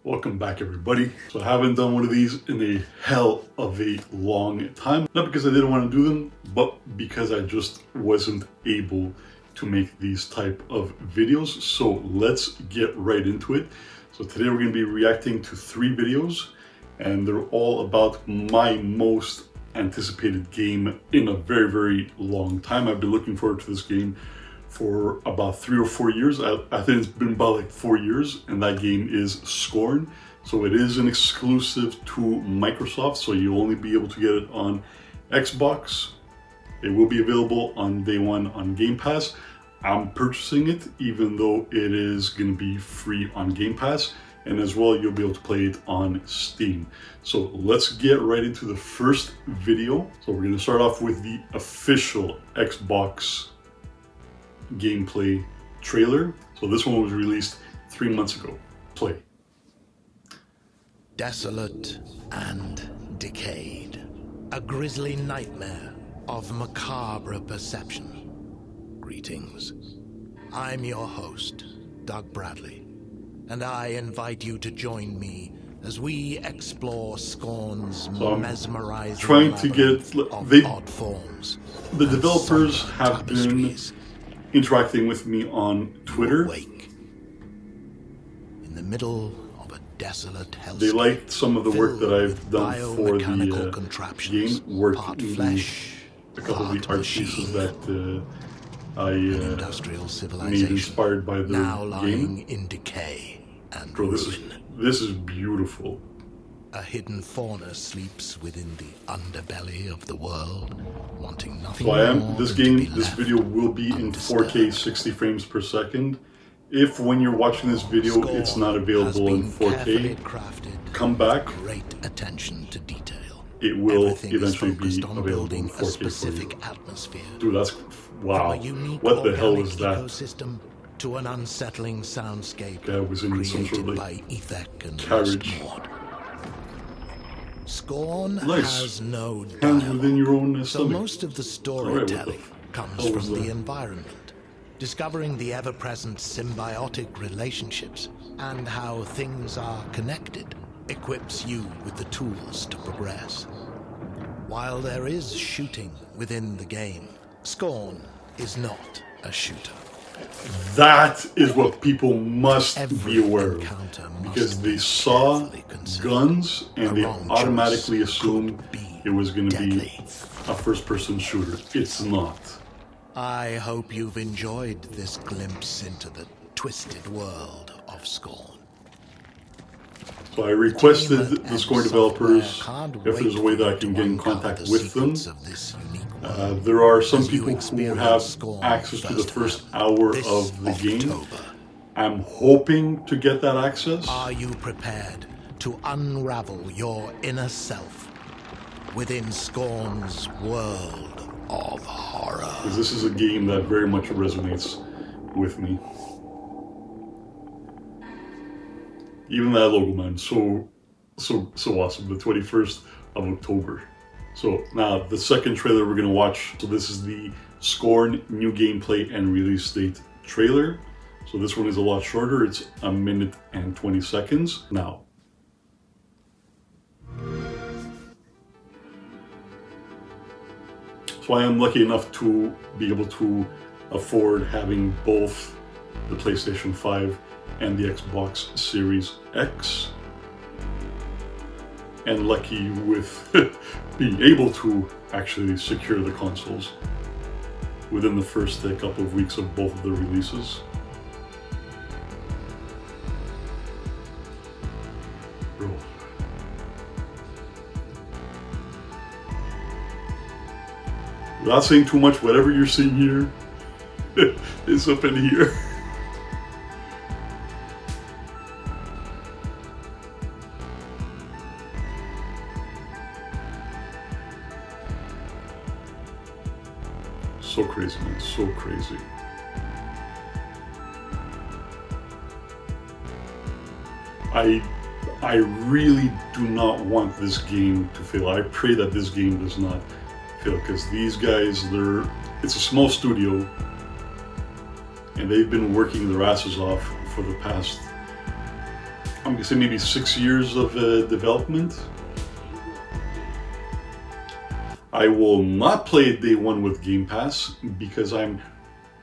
Welcome back, everybody. So I haven't done one of these in a hell of a long time. Not because I didn't want to do them, but because I just wasn't able to make these type of videos. So let's get right into it. So today we're going to be reacting to 3 videos, and they're all about my most anticipated game in a very, very long time. I've been looking forward to this game for about 3 or 4 years. I think it's been about like 4 years, and that game is SCORN. So it is an exclusive to Microsoft, so you'll only be able to get it on Xbox. It will be available on day one on Game Pass. I'm purchasing it, even though it is going to be free on Game Pass, and as well you'll be able to play it on Steam. So let's get right into the first video. So we're going to start off with the official Xbox gameplay trailer. So this one was released 3 months ago. Play. Desolate and decayed. A grisly nightmare of macabre perception. Greetings. I'm your host, Doug Bradley, and I invite you to join me as we explore SCORN's mesmerizing trying to get odd forms. The developers have been interacting with me on Twitter. Awake in the middle of a desolate hellscape. They liked some of the work that I've done for the game, worked in a couple of the art pieces that I made inspired by the now lying game. in decay and Bro, ruin. This is beautiful. A hidden fauna sleeps within the underbelly of the world, wanting nothing So this this video will be in 4K 60 frames per second. If when you're watching this video it's not available in 4K, come back. Great attention to detail. It will Everything eventually is be focused on available in building 4K a specific atmosphere. Dude, that's wow. From a unique What the hell is organic that? ecosystem to an unsettling soundscape That was in some created sort of by Ethek and carriage. Mod. SCORN Nice. has no Hands dialogue, within your own so stomach. most of the storytelling comes from the environment, discovering the ever-present symbiotic relationships and how things are connected equips you with the tools to progress. While there is shooting within the game, SCORN is not a shooter. That is what people must be aware of, because they saw guns and they automatically assumed it was going to be a first-person shooter. It's not. I hope you've enjoyed this glimpse into the twisted world of SCORN. So I requested the SCORN developers if there's a way that I can get in contact with them. There are some people who have access to the first hour of the game. I'm hoping to get that access. Are you prepared to unravel your inner self within SCORN's world of horror? Because this is a game that very much resonates with me. Even that logo, man, so awesome. The 21st of October. So now the second trailer we're gonna watch. So this is the SCORN new gameplay and release date trailer. So this one is a lot shorter. It's 1 minute and 20 seconds. Now. So I am lucky enough to be able to afford having both the PlayStation 5 and the Xbox Series X, and lucky with being able to actually secure the consoles within the first couple of weeks of both of the releases. Bro. Without saying too much, whatever you're seeing here is up in here. So crazy, man, so crazy. I really do not want this game to fail. I pray that this game does not fail, because these guys, it's a small studio, and they've been working their asses off for the past I'm gonna say maybe 6 years of development. I will not play it day one with Game Pass because I'm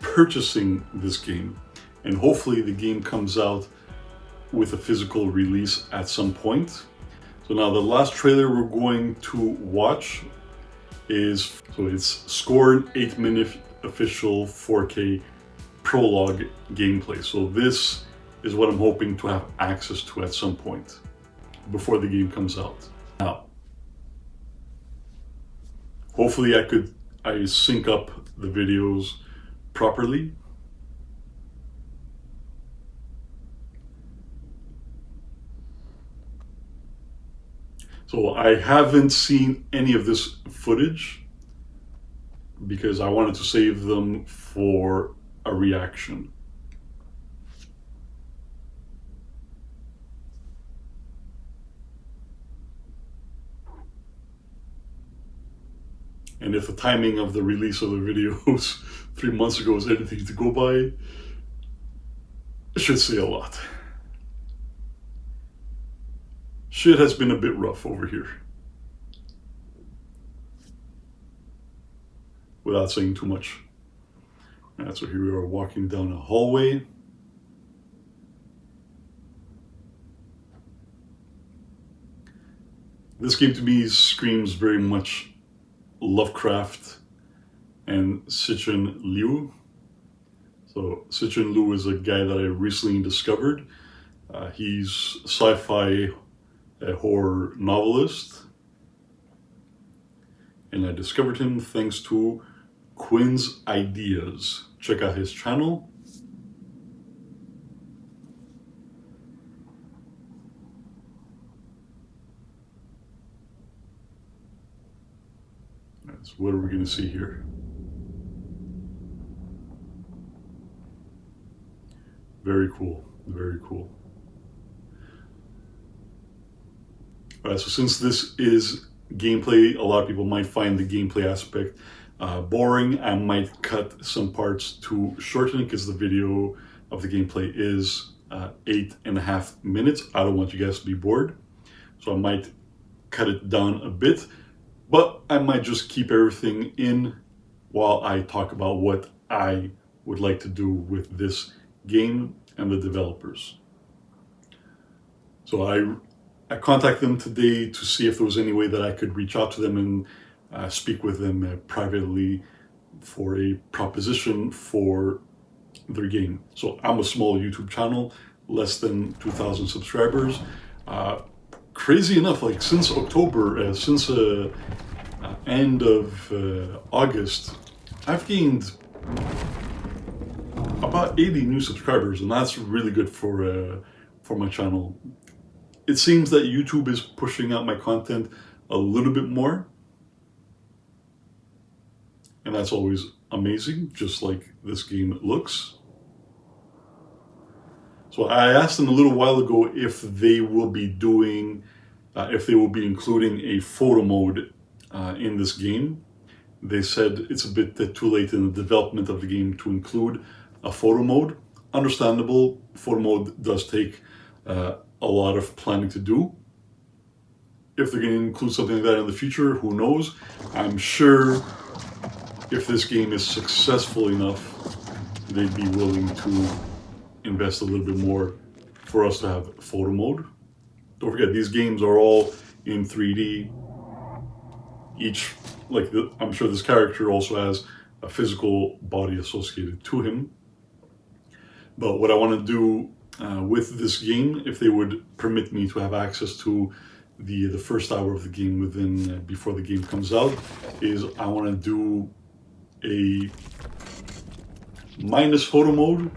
purchasing this game, and hopefully the game comes out with a physical release at some point. So now the last trailer we're going to watch is, so it's SCORN 8-minute official 4K prologue gameplay. So this is what I'm hoping to have access to at some point before the game comes out. Now, hopefully I sync up the videos properly. So I haven't seen any of this footage because I wanted to save them for a reaction. And if the timing of the release of the videos 3 months ago is anything to go by, it should say a lot. Shit has been a bit rough over here. Without saying too much. Alright, so here we are walking down a hallway. This game to me screams very much Lovecraft and Cixin Liu. So Cixin Liu is a guy that I recently discovered. He's a sci-fi horror novelist, and I discovered him thanks to Quinn's Ideas. Check out his channel. So what are we going to see here? Very cool, very cool. Alright, so since this is gameplay, a lot of people might find the gameplay aspect boring. I might cut some parts to shorten it because the video of the gameplay is 8.5 minutes. I don't want you guys to be bored, so I might cut it down a bit, but I might just keep everything in while I talk about what I would like to do with this game and the developers. So I contacted them today to see if there was any way that I could reach out to them and speak with them privately for a proposition for their game. So I'm a small YouTube channel, less than 2,000 subscribers. Crazy enough, like since October, since end of August, I've gained about 80 new subscribers, and that's really good for my channel. It seems that YouTube is pushing out my content a little bit more, and that's always amazing, just like this game looks. So I asked them a little while ago if they will be doing, if they will be including a photo mode in this game. They said it's a bit too late in the development of the game to include a photo mode. Understandable, photo mode does take a lot of planning to do. If they're going to include something like that in the future, who knows? I'm sure if this game is successful enough, they'd be willing to invest a little bit more for us to have photo mode. Don't forget, these games are all in 3D. Each, I'm sure this character also has a physical body associated to him. But what I want to do with this game, if they would permit me to have access to the first hour of the game within before the game comes out, is I want to do a minus photo mode,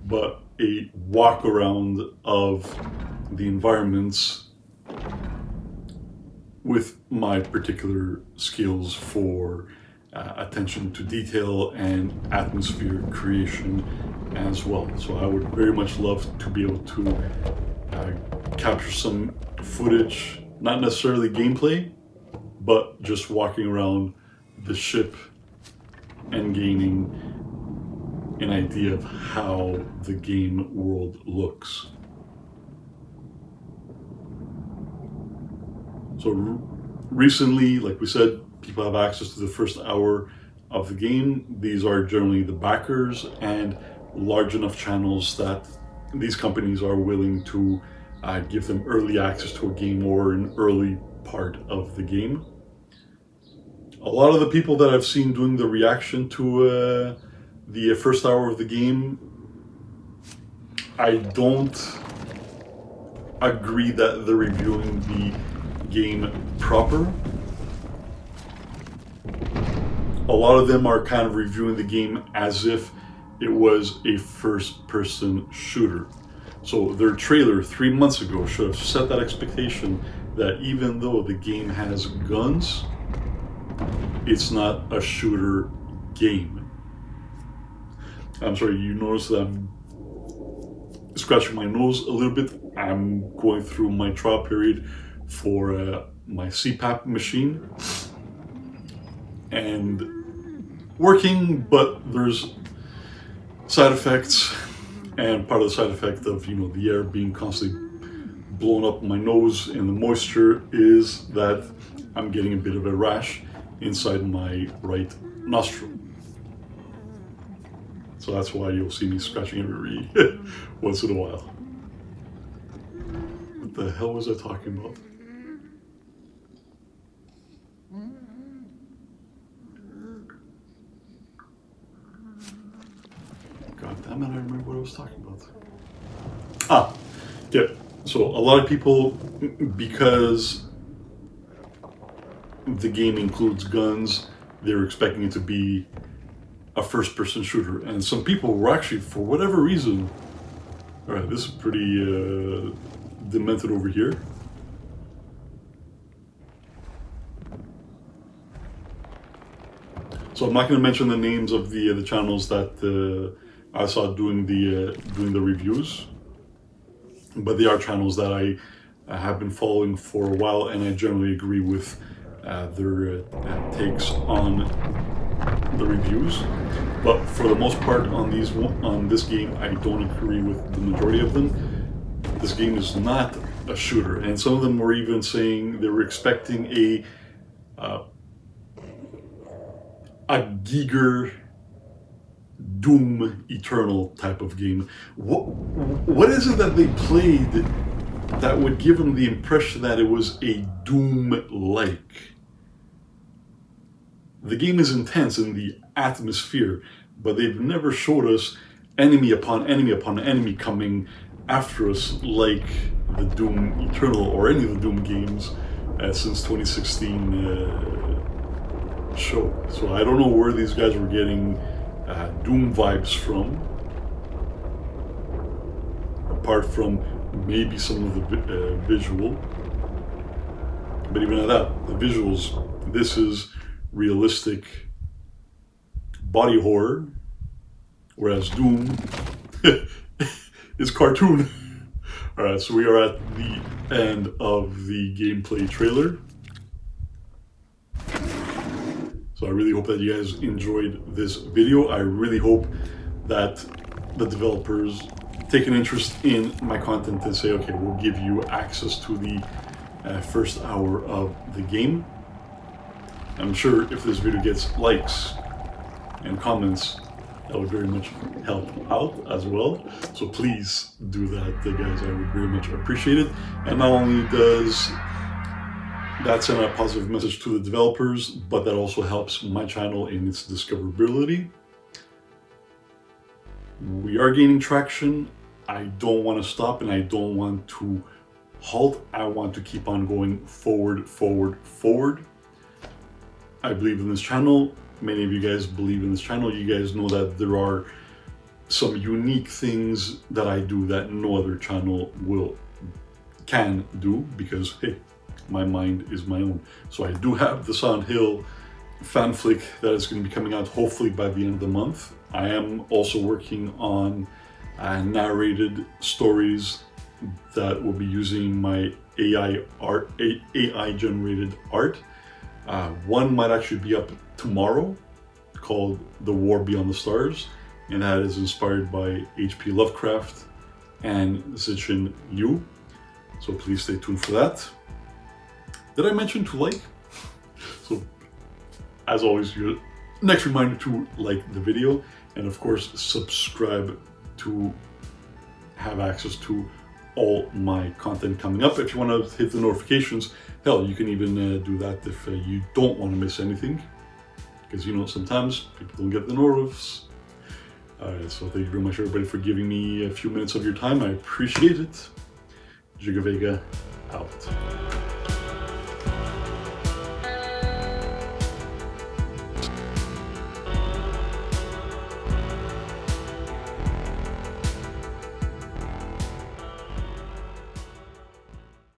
but a walk around of the environments with my particular skills for attention to detail and atmosphere creation as well. So I would very much love to be able to capture some footage, not necessarily gameplay, but just walking around the ship and gaining an idea of how the game world looks. So recently, like we said, people have access to the first hour of the game. These are generally the backers and large enough channels that these companies are willing to give them early access to a game or an early part of the game. A lot of the people that I've seen doing the reaction to the first hour of the game, I don't agree that they're reviewing the game proper. A lot of them are kind of reviewing the game as if it was a first-person shooter. So their trailer 3 months ago should have set that expectation that even though the game has guns, it's not a shooter game. I'm sorry, you notice that I'm scratching my nose a little bit. I'm going through my trial period for my CPAP machine. And working, but there's side effects, and part of the side effect of, you know, the air being constantly blown up my nose and the moisture is that I'm getting a bit of a rash inside my right nostril. So that's why you'll see me scratching every once in a while. What the hell was I talking about? God damn it, I remember what I was talking about. Yeah. So a lot of people, because the game includes guns, they're expecting it to be a first-person shooter. And some people were actually, for whatever reason... Alright, this is pretty demented over here. So I'm not going to mention the names of the channels that I saw doing the reviews, but they are channels that I have been following for a while, and I generally agree with their takes on the reviews. But for the most part, on this game, I don't agree with the majority of them. This game is not a shooter, and some of them were even saying they were expecting a Giger Doom Eternal type of game. What is it that they played that would give them the impression that it was a Doom-like? The game is intense in the atmosphere, but they've never showed us enemy upon enemy upon enemy coming after us like the Doom Eternal or any of the Doom games since 2016 show. So I don't know where these guys were getting Doom vibes from, apart from maybe some of the visual. But even at that, the visuals, this is realistic body horror, whereas Doom is cartoon. Alright, so we are at the end of the gameplay trailer. So I really hope that you guys enjoyed this video. I really hope that the developers take an interest in my content and say, okay, we'll give you access to the first hour of the game. I'm sure if this video gets likes and comments, that would very much help out as well. So please do that, guys. I would very much appreciate it. And not only does that send a positive message to the developers, but that also helps my channel in its discoverability. We are gaining traction. I don't want to stop and I don't want to halt. I want to keep on going forward, forward, forward. I believe in this channel. Many of you guys believe in this channel. You guys know that there are some unique things that I do that no other channel can do, because hey, my mind is my own. So I do have the Silent Hill fan flick that is going to be coming out hopefully by the end of the month. I am also working on narrated stories that will be using my AI generated art. One might actually be up tomorrow, called The War Beyond the Stars, and that is inspired by H.P. Lovecraft and Cixin Liu. So please stay tuned for that. Did I mention to like? So, as always, your next reminder to like the video, and of course, subscribe to have access to all my content coming up. If you want to hit the notifications, hell, you can even do that if you don't want to miss anything, because you know sometimes people don't get the notifications. So thank you very much, everybody, for giving me a few minutes of your time. I appreciate it. Giger Vega out.